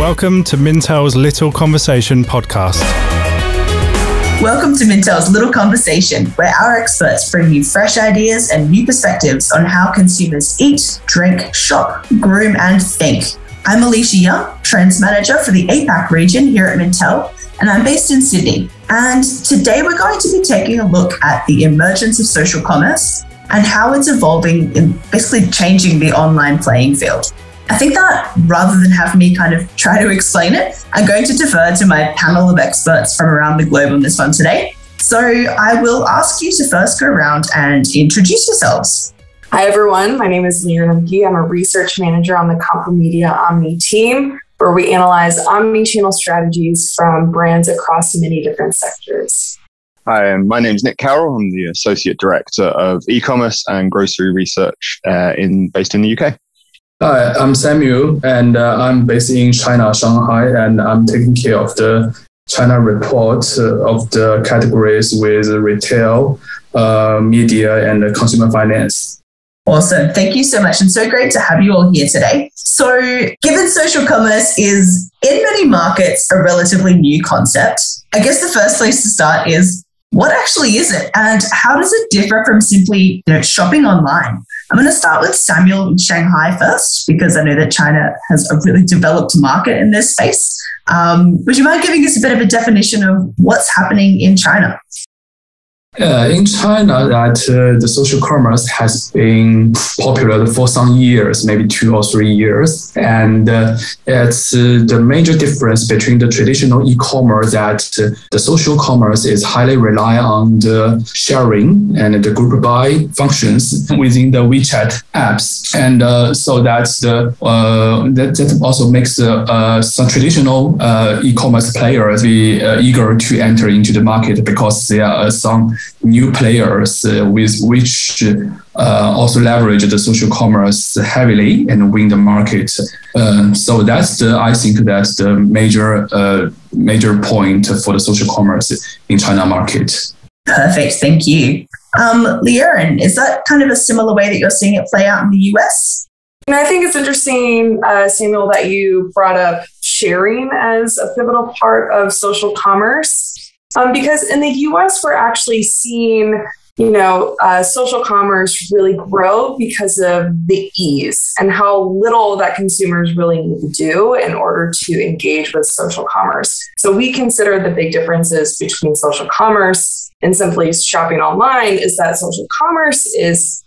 Welcome to Mintel's Little Conversation podcast. Welcome to Mintel's Little Conversation, where our experts bring you fresh ideas and new perspectives on how consumers eat, drink, shop, groom, and think. I'm Alicia Young, Trends Manager for the APAC region here at Mintel, and I'm based in Sydney. And today we're going to be taking a look at the emergence of social commerce and how it's evolving and basically changing the online playing field. I think that rather than have me kind of try to explain it, I'm going to defer to my panel of experts from around the globe on this one today. So I will ask you to first go around and introduce yourselves. Hi, everyone. My name is Nir Namki. I'm a research manager on the Compo Media Omni team, where we analyze omni-channel strategies from brands across many different sectors. Hi, my name is Nick Carroll. I'm the Associate Director of E-commerce and Grocery Research based in the UK. Hi, I'm Samuel, and I'm based in China, Shanghai, and I'm taking care of the China report of the categories with retail, media, and consumer finance. Awesome. Thank you so much. And so great to have you all here today. So given social commerce is in many markets a relatively new concept, I guess the first place to start is what actually is it and how does it differ from simply shopping online? I'm going to start with Samuel in Shanghai first, because I know that China has a really developed market in this space. Would you mind giving us a bit of a definition of what's happening in China? In China, the social commerce has been popular for some years, maybe 2 or 3 years. And it's the major difference between the traditional e-commerce that the social commerce is highly reliant on the sharing and the group buy functions within the WeChat apps. And so that also makes some traditional e-commerce players be eager to enter into the market, because there are some new players with which also leverage the social commerce heavily and win the market. So I think that's the major point for the social commerce in China market. Perfect, thank you. Lieren, is that kind of a similar way that you're seeing it play out in the US? And I think it's interesting, Samuel, that you brought up sharing as a pivotal part of social commerce. Because in the US, we're actually seeing, social commerce really grow because of the ease and how little that consumers really need to do in order to engage with social commerce. So we consider the big differences between social commerce and simply shopping online is that social commerce is,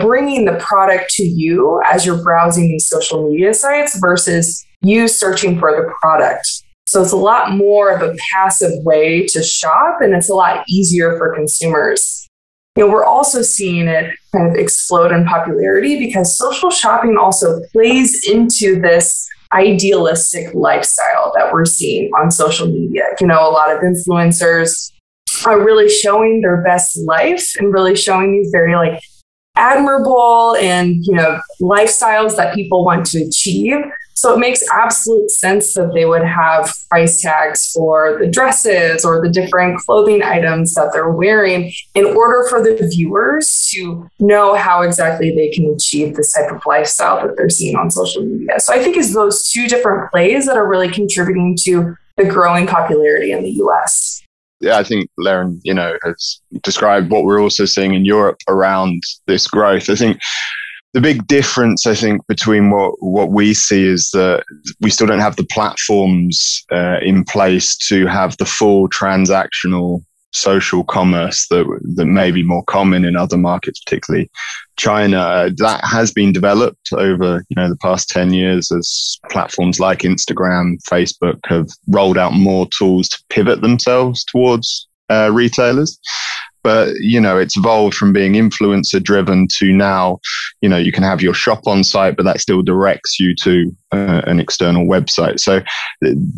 bringing the product to you as you're browsing these social media sites versus you searching for the product. So it's a lot more of a passive way to shop, and it's a lot easier for consumers. We're also seeing it kind of explode in popularity because social shopping also plays into this idealistic lifestyle that we're seeing on social media. A lot of influencers are really showing their best life and really showing these very admirable and, lifestyles that people want to achieve. So it makes absolute sense that they would have price tags for the dresses or the different clothing items that they're wearing in order for the viewers to know how exactly they can achieve this type of lifestyle that they're seeing on social media. So I think it's those two different plays that are really contributing to the growing popularity in the US. Yeah, I think Lieren, has described what we're also seeing in Europe around this growth. I think the big difference, between what we see is that we still don't have the platforms in place to have the full transactional social commerce that may be more common in other markets, particularly China. That has been developed over the past 10 years as platforms like Instagram, Facebook have rolled out more tools to pivot themselves towards retailers. But, it's evolved from being influencer driven to now, you can have your shop on site, but that still directs you to an external website. So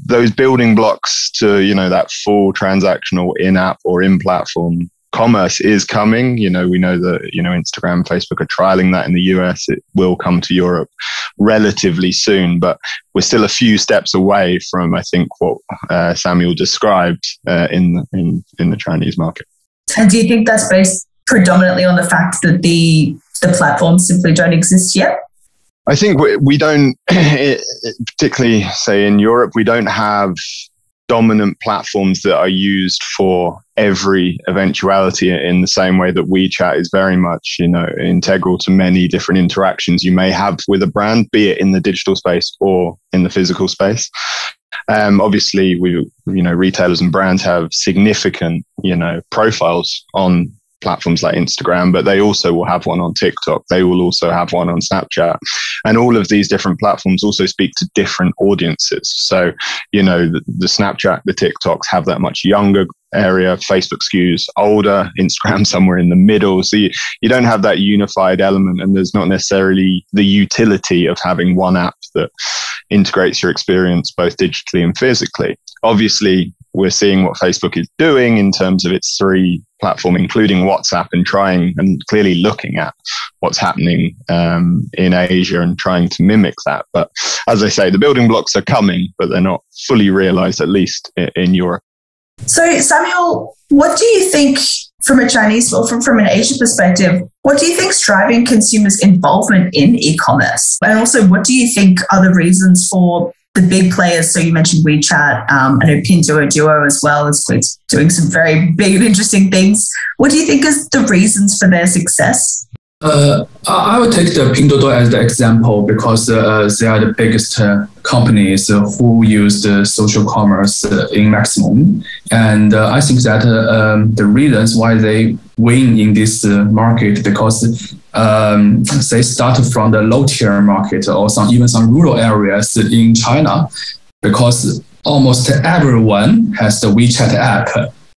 those building blocks to, that full transactional in-app or in-platform commerce is coming. We know that, Instagram, Facebook are trialing that in the US. It will come to Europe relatively soon, but we're still a few steps away from, I think, what Samuel described in the Chinese market. And do you think that's based predominantly on the fact that the platforms simply don't exist yet? I think we don't, particularly say in Europe, we don't have dominant platforms that are used for every eventuality in the same way that WeChat is very much, integral to many different interactions you may have with a brand, be it in the digital space or in the physical space. Obviously, retailers and brands have significant, profiles on platforms like Instagram, but they also will have one on TikTok. They will also have one on Snapchat. And all of these different platforms also speak to different audiences. So, the Snapchat, the TikToks have that much younger area. Facebook skews older, Instagram somewhere in the middle. So you don't have that unified element, and there's not necessarily the utility of having one app that integrates your experience both digitally and physically. Obviously, we're seeing what Facebook is doing in terms of its 3 platform, including WhatsApp, and trying and clearly looking at what's happening in Asia and trying to mimic that. But as I say, the building blocks are coming, but they're not fully realized, at least in Europe. So, Samuel, what do you think from a Chinese or from an Asian perspective, what do you think is driving consumers' involvement in e-commerce? And also, what do you think are the reasons for the big players? So you mentioned WeChat. I know Pinduoduo as well is doing some very big and interesting things. What do you think is the reasons for their success? I would take the Pinduoduo as the example because they are the biggest companies who use the social commerce in maximum. And I think that the reasons why they win in this market, because they start from the low tier market or even some rural areas in China, because almost everyone has the WeChat app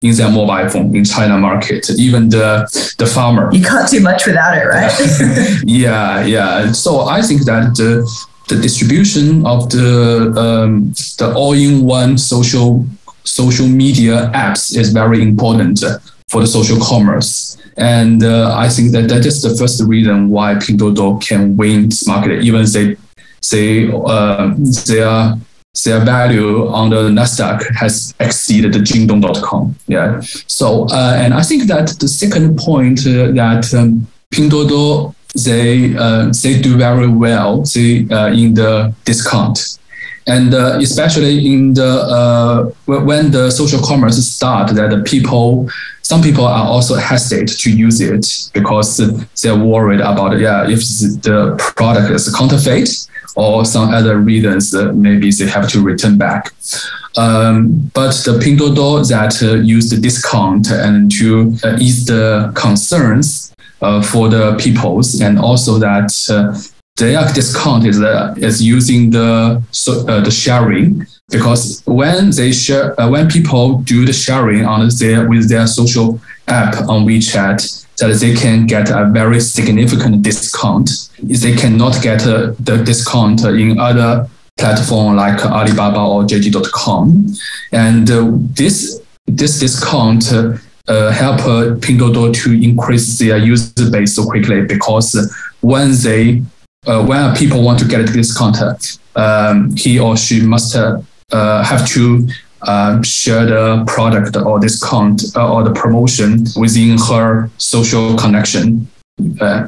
in their mobile phone in China market, even the farmer. You can't do much without it, right? Yeah. So I think that the distribution of the all-in-one social media apps is very important for the social commerce. And I think that is the first reason why Pinduoduo can win this market, even their value on the Nasdaq has exceeded the Jingdong.com. Yeah. So, and I think that the second point that Pinduoduo, they do very well in the discount. And especially in when the social commerce start, that some people are also hesitate to use it because they're worried about if the product is counterfeit or some other reasons, maybe they have to return back. But the Pinduoduo that use the discount and to ease the concerns for the peoples, and also that their discount is using the sharing, because when they share, when people do the sharing with their social app on WeChat, that they can get a very significant discount. They cannot get the discount in other platforms like Alibaba or JD.com. And this discount help Pinduoduo to increase their user base so quickly, because when people want to get a discount, he or she must have to share the product or discount or the promotion within her social connection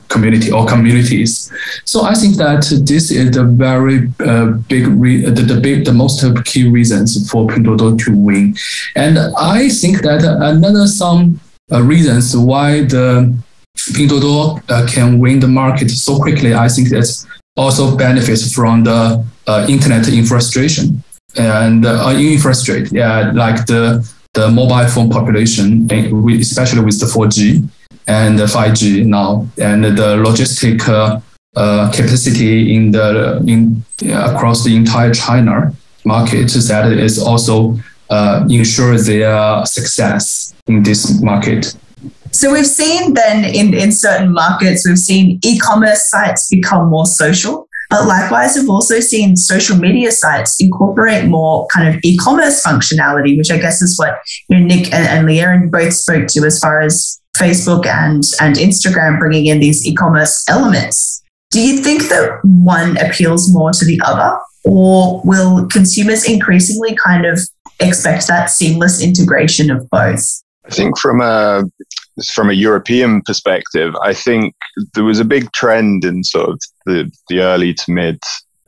community or communities. So I think that this is the very the most key reasons for Pinduoduo to win. And I think that some reasons why the Pinduoduo can win the market so quickly, I think that's also benefits from the internet infrastructure and infrastructure, like the mobile phone population, especially with the 4G and the 5G now, and the logistic capacity across the entire China market, that is also ensure their success in this market. So we've seen then in certain markets, we've seen e-commerce sites become more social. But likewise, we've also seen social media sites incorporate more kind of e-commerce functionality, which I guess is what Nick and Leanne both spoke to, as far as Facebook and Instagram bringing in these e-commerce elements. Do you think that one appeals more to the other, or will consumers increasingly kind of expect that seamless integration of both? I think from a from a European perspective, I think there was a big trend in sort of the early to mid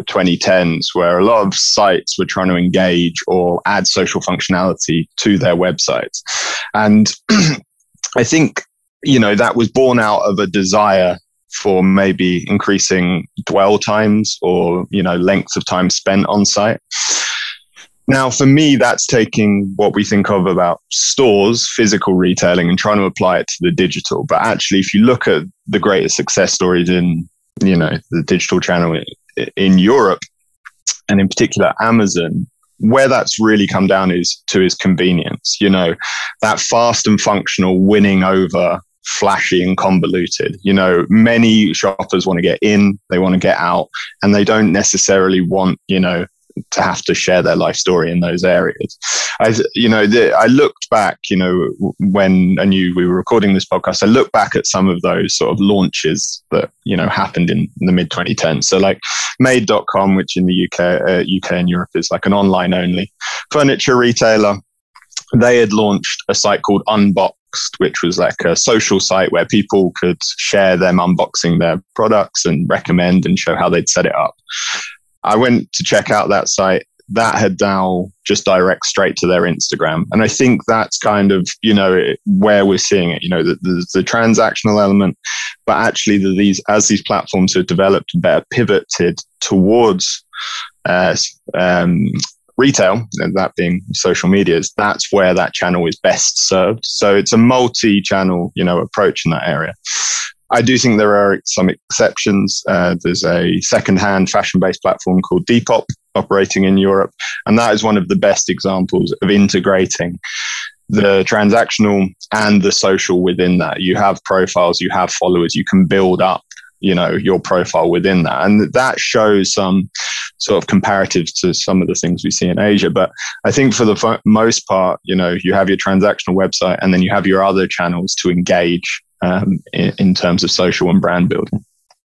2010s where a lot of sites were trying to engage or add social functionality to their websites. And I think, that was born out of a desire for maybe increasing dwell times or, length of time spent on site. Now, for me, that's taking what we think of about stores, physical retailing, and trying to apply it to the digital. But actually, if you look at the greatest success stories in, the digital channel in Europe, and in particular Amazon, where that's really come down is convenience. That fast and functional winning over flashy and convoluted. Many shoppers want to get in, they want to get out, and they don't necessarily want, to have to share their life story in those areas. I looked back, when I knew we were recording this podcast, I looked back at some of those sort of launches that, happened in the mid 2010s. So like Made.com, which in the UK and Europe is like an online only furniture retailer. They had launched a site called Unboxed, which was like a social site where people could share them unboxing their products and recommend and show how they'd set it up. I went to check out that site. That had now just direct straight to their Instagram. And I think that's kind of, where we're seeing it, the transactional element, but actually as these platforms have developed and better pivoted towards retail, and that being social medias, that's where that channel is best served. So it's a multi-channel, approach in that area. I do think there are some exceptions. There's a second-hand fashion-based platform called Depop operating in Europe, and that is one of the best examples of integrating the transactional and the social within that. You have profiles, you have followers, you can build up, your profile within that, and that shows some sort of comparatives to some of the things we see in Asia. But I think for the most part, you have your transactional website, and then you have your other channels to engage in terms of social and brand building.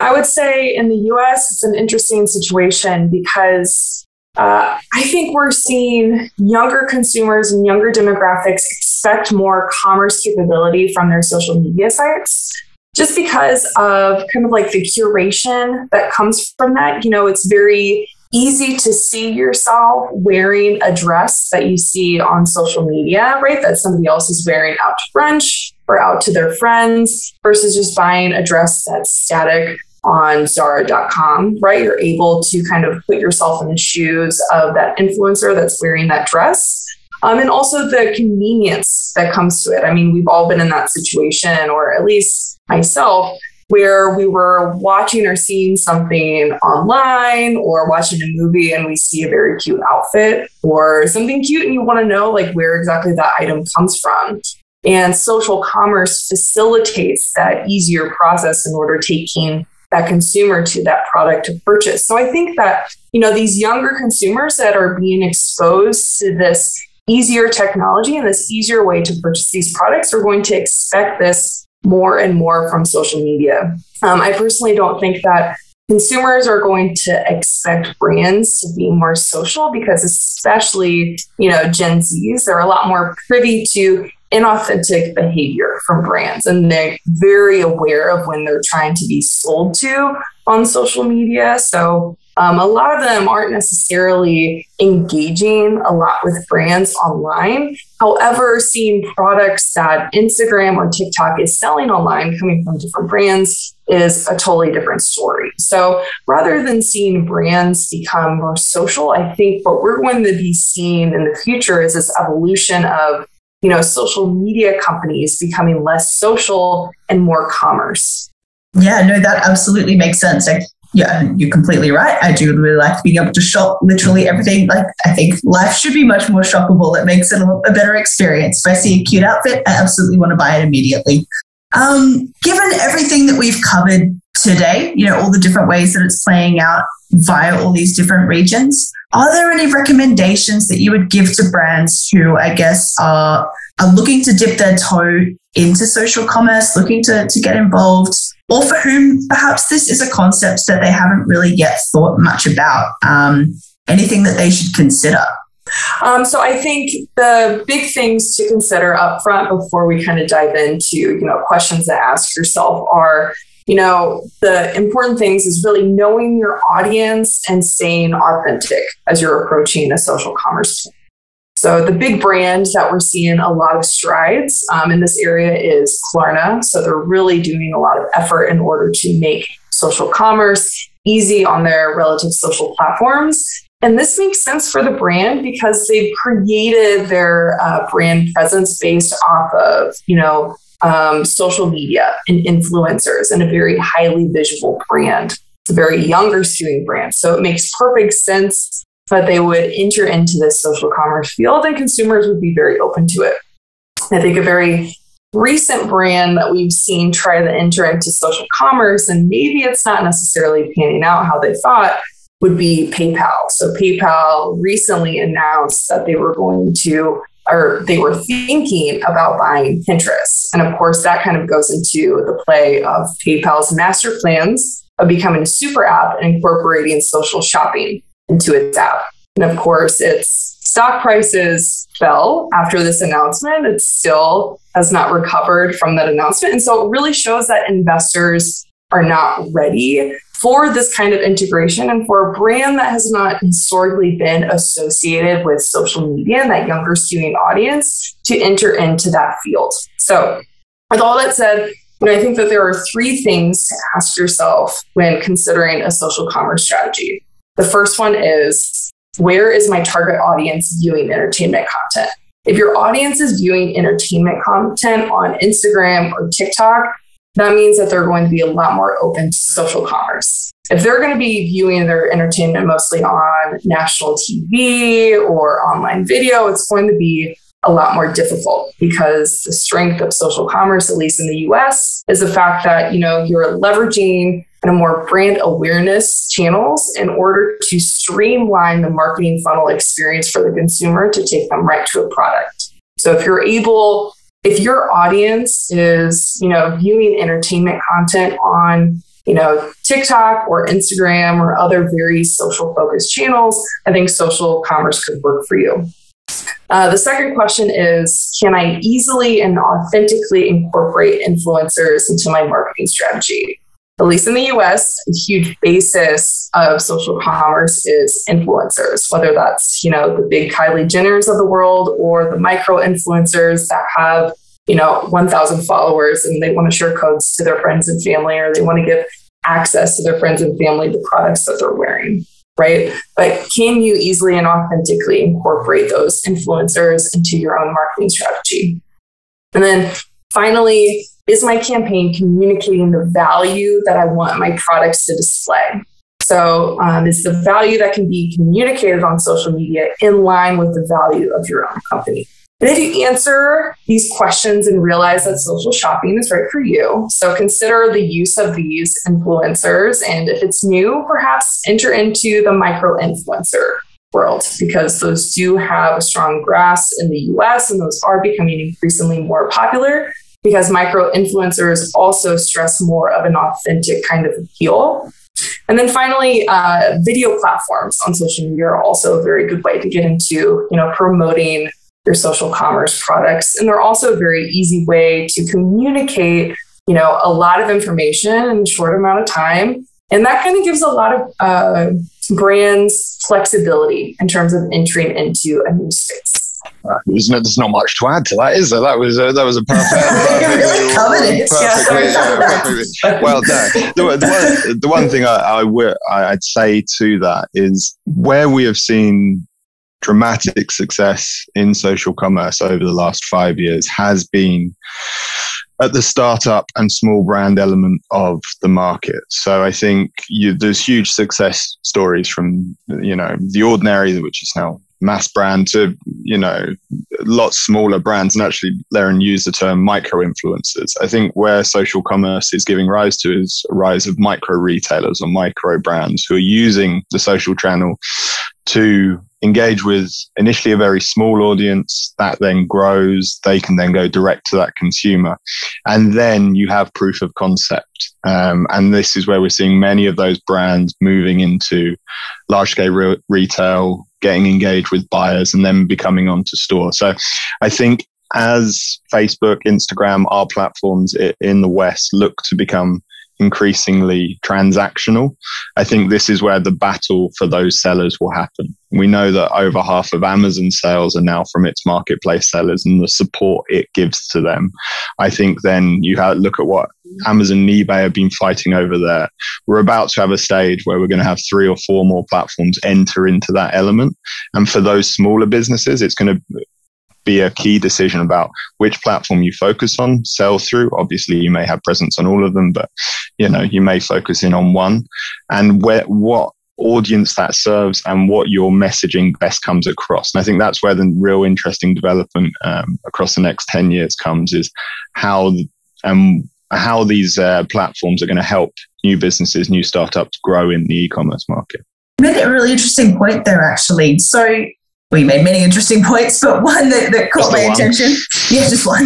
I would say in the US, it's an interesting situation because I think we're seeing younger consumers and younger demographics expect more commerce capability from their social media sites, just because of kind of like the curation that comes from that. It's very easy to see yourself wearing a dress that you see on social media, right? That somebody else is wearing out to brunch or out to their friends, versus just buying a dress that's static on Zara.com, right? You're able to kind of put yourself in the shoes of that influencer that's wearing that dress. And also the convenience that comes to it. I mean, we've all been in that situation, or at least myself, where we were watching or seeing something online or watching a movie and we see a very cute outfit or something cute and you want to know like where exactly that item comes from. And social commerce facilitates that easier process in order taking that consumer to that product to purchase. So I think that, these younger consumers that are being exposed to this easier technology and this easier way to purchase these products are going to expect this more and more from social media. I personally don't think that consumers are going to expect brands to be more social because especially, Gen Zs, they're a lot more privy to inauthentic behavior from brands, and they're very aware of when they're trying to be sold to on social media. So a lot of them aren't necessarily engaging a lot with brands online. However, seeing products that Instagram or TikTok is selling online coming from different brands is a totally different story. So rather than seeing brands become more social, I think what we're going to be seeing in the future is this evolution of social media companies becoming less social and more commerce. Yeah, no, that absolutely makes sense. Yeah, you're completely right. I do really like being able to shop literally everything. Like, I think life should be much more shoppable. It makes it a better experience. If I see a cute outfit, I absolutely want to buy it immediately. Given everything that we've covered today, all the different ways that it's playing out via all these different regions, are there any recommendations that you would give to brands who, I guess, are looking to dip their toe into social commerce, looking to get involved, or for whom perhaps this is a concept that they haven't really yet thought much about? Anything that they should consider? So I think the big things to consider up front before we kind of dive into, questions to ask yourself are, the important things is really knowing your audience and staying authentic as you're approaching a social commerce. So the big brand that we're seeing a lot of strides in this area is Klarna. So they're really doing a lot of effort in order to make social commerce easy on their relative social platforms. And this makes sense for the brand because they've created their brand presence based off of, social media and influencers and a very highly visual brand. It's a very younger skewing brand. So it makes perfect sense that they would enter into this social commerce field and consumers would be very open to it. I think a very recent brand that we've seen try to enter into social commerce, and maybe it's not necessarily panning out how they thought, would be PayPal. So PayPal recently announced that they were they were thinking about buying Pinterest. And of course, that kind of goes into the play of PayPal's master plans of becoming a super app and incorporating social shopping into its app. And of course, its stock prices fell after this announcement. It still has not recovered from that announcement. And so it really shows that investors are not ready for this kind of integration and for a brand that has not historically been associated with social media and that younger skewing audience to enter into that field. So with all that said, I think that there are three things to ask yourself when considering a social commerce strategy. The first one is, where is my target audience viewing entertainment content? If your audience is viewing entertainment content on Instagram or TikTok, that means that they're going to be a lot more open to social commerce. If they're going to be viewing their entertainment mostly on national TV or online video, it's going to be a lot more difficult because the strength of social commerce, at least in the US, is the fact that, you're leveraging more brand awareness channels in order to streamline the marketing funnel experience for the consumer to take them right to a product. So if your audience is, viewing entertainment content on, TikTok or Instagram or other very social focused channels, I think social commerce could work for you. The second question is, can I easily and authentically incorporate influencers into my marketing strategy? At least in the US, a huge basis of social commerce is influencers, whether that's, the big Kylie Jenners of the world or the micro influencers that have 1,000 followers and they want to share codes to their friends and family, or they want to give access to their friends and family the products that they're wearing, right? But can you easily and authentically incorporate those influencers into your own marketing strategy? And then finally, is my campaign communicating the value that I want my products to display? So is the value that can be communicated on social media in line with the value of your own company? And if you answer these questions and realize that social shopping is right for you, so consider the use of these influencers. And if it's new, perhaps enter into the micro influencer world, because those do have a strong grasp in the US and those are becoming increasingly more popular because micro influencers also stress more of an authentic kind of appeal. And then finally, video platforms on social media are also a very good way to get into, promoting your social commerce products. And they're also a very easy way to communicate, a lot of information in a short amount of time. And that kind of gives a lot of brands flexibility in terms of entering into a new space. There's not much to add to that, is there? That was a perfect. Well, no, the one thing I'd say to that is where we have seen dramatic success in social commerce over the last 5 years has been at the startup and small brand element of the market. So I think there's huge success stories from, The Ordinary, which is now mass brand, to, lots smaller brands. And actually, Lauren used the term micro influencers. I think where social commerce is giving rise to is a rise of micro retailers or micro brands who are using the social channel to engage with initially a very small audience that then grows. They can then go direct to that consumer. And then you have proof of concept. And this is where we're seeing many of those brands moving into large scale retail, getting engaged with buyers and then becoming onto store. So I think as Facebook, Instagram, our platforms in the West look to become increasingly transactional, I think this is where the battle for those sellers will happen. We know that over half of Amazon sales are now from its marketplace sellers and the support it gives to them. I think then you look at what Amazon and eBay have been fighting over there. We're about to have a stage where we're going to have 3 or 4 more platforms enter into that element. And for those smaller businesses, it's going to be a key decision about which platform you focus on, sell through. Obviously, you may have presence on all of them, but you may focus in on one, and what audience that serves and what your messaging best comes across. And I think that's where the real interesting development across the next 10 years comes, is how these platforms are going to help new businesses, new startups grow in the e-commerce market. You made a really interesting point there, actually. So we made many interesting points, but one that caught my attention. Yeah, just one.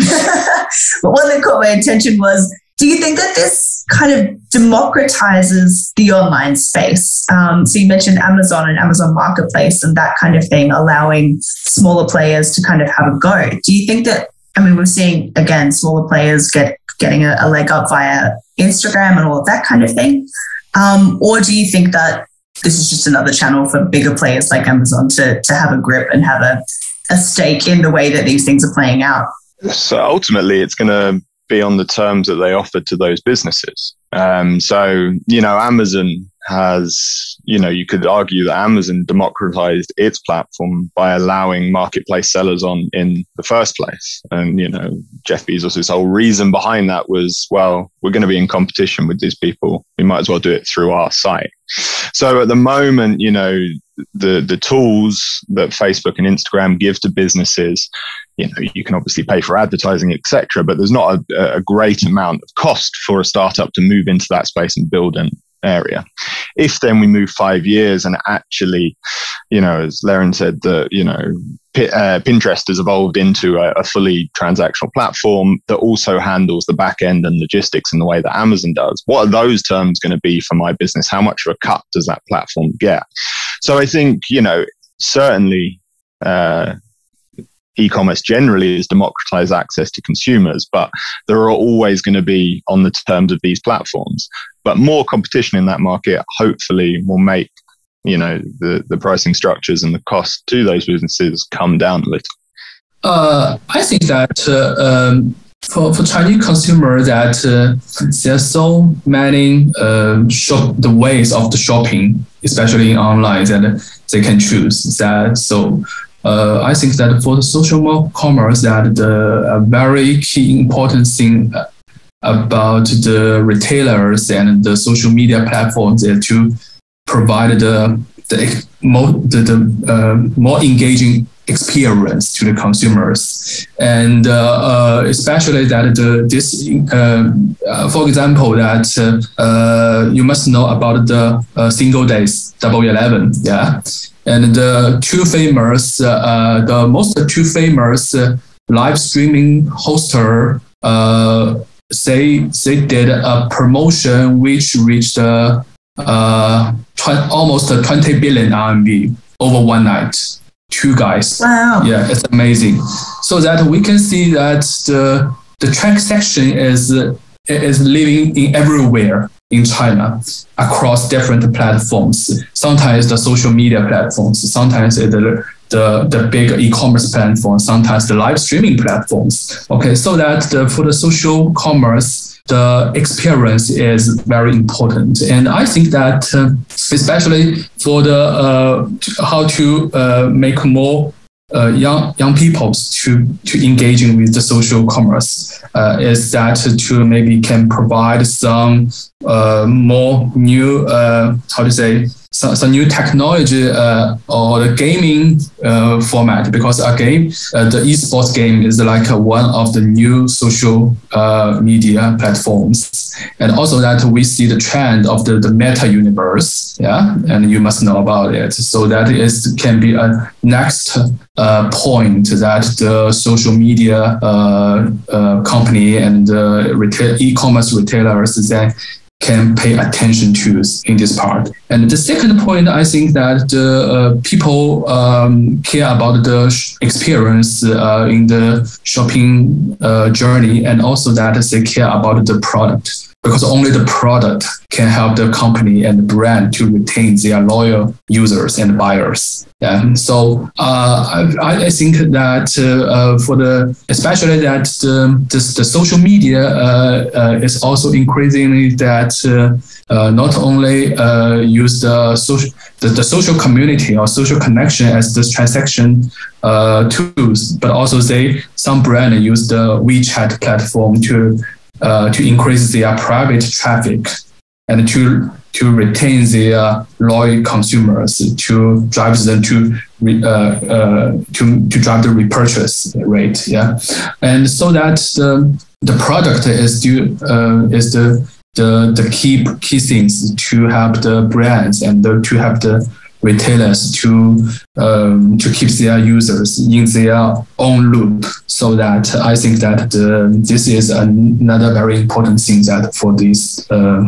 But one that caught my attention was, do you think that this kind of democratizes the online space? So you mentioned Amazon and Amazon Marketplace and that kind of thing, allowing smaller players to kind of have a go. Do you think that, we're seeing, again, smaller players getting a leg up via Instagram and all of that kind of thing? Or do you think that this is just another channel for bigger players like Amazon to have a grip and have a stake in the way that these things are playing out? So ultimately, it's going to be on the terms that they offer to those businesses. Amazon has, you could argue that Amazon democratized its platform by allowing marketplace sellers on in the first place. And, Jeff Bezos' whole reason behind that was, well, we're going to be in competition with these people. We might as well do it through our site. So at the moment, the tools that Facebook and Instagram give to businesses, you can obviously pay for advertising, etc., but there's not a great amount of cost for a startup to move into that space and build an area. If then we move 5 years and actually, as Laren said, that, Pinterest has evolved into a fully transactional platform that also handles the back end and logistics in the way that Amazon does. What are those terms going to be for my business? How much of a cut does that platform get? So I think, certainly, e-commerce generally is democratized access to consumers, but there are always going to be on the terms of these platforms. But more competition in that market hopefully will make, the pricing structures and the cost to those businesses come down a little. I think that for Chinese consumer that there are so many the ways of the shopping, especially online, that they can choose that. So I think that for the social commerce, that the very key important thing about the retailers and the social media platforms is to provide the more engaging experience to the consumers, and especially that for example, that you must know about the single days, Double 11, yeah. And the two famous live streaming hoster, they did a promotion which reached almost 20 billion RMB over one night. Two guys. Wow. Yeah, it's amazing. So that we can see that the transaction is living in everywhere in China across different platforms. Sometimes the social media platforms, sometimes the big e-commerce platforms, sometimes the live streaming platforms. Okay, so that for the social commerce, the experience is very important. And I think that especially for the how to make more young people to engaging with the social commerce is that to maybe can provide some more new some new technology or the gaming format, because a game, the esports game is like one of the new social media platforms. And also that we see the trend of the meta universe, and you must know about it. So that can be a next point that the social media company and e-commerce retailers then can pay attention to in this part. And the second point, I think that people care about the experience in the shopping journey, and also that they care about the product, because only the product can help the company and the brand to retain their loyal users and buyers. Yeah. So I think that especially that the social media is also increasingly that not only use the social community or social connection as the transaction tools, but also some brand use the WeChat platform to increase their private traffic and to retain their loyal consumers, to drive them to drive the repurchase rate. Yeah, and so that the product is the key things to help the brands and to help the retailers to keep their users in their own loop. So that I think that this is another very important thing that for these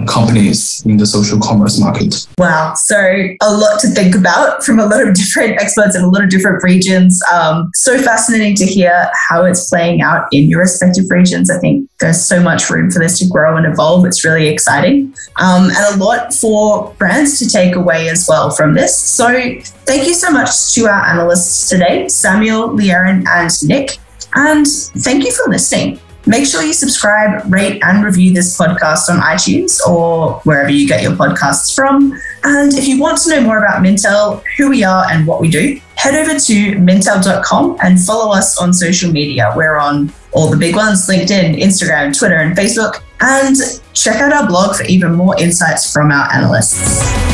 companies in the social commerce market. Wow. So a lot to think about from a lot of different experts in a lot of different regions. So fascinating to hear how it's playing out in your respective regions. I think there's so much room for this to grow and evolve. It's really exciting. And a lot for brands to take away as well from this. So thank you so much to our analysts today, Samuel, Liaren, and Nick. And thank you for listening. Make sure you subscribe, rate, and review this podcast on iTunes or wherever you get your podcasts from. And if you want to know more about Mintel, who we are and what we do, head over to mintel.com and follow us on social media. We're on all the big ones, LinkedIn, Instagram, Twitter, and Facebook. And check out our blog for even more insights from our analysts.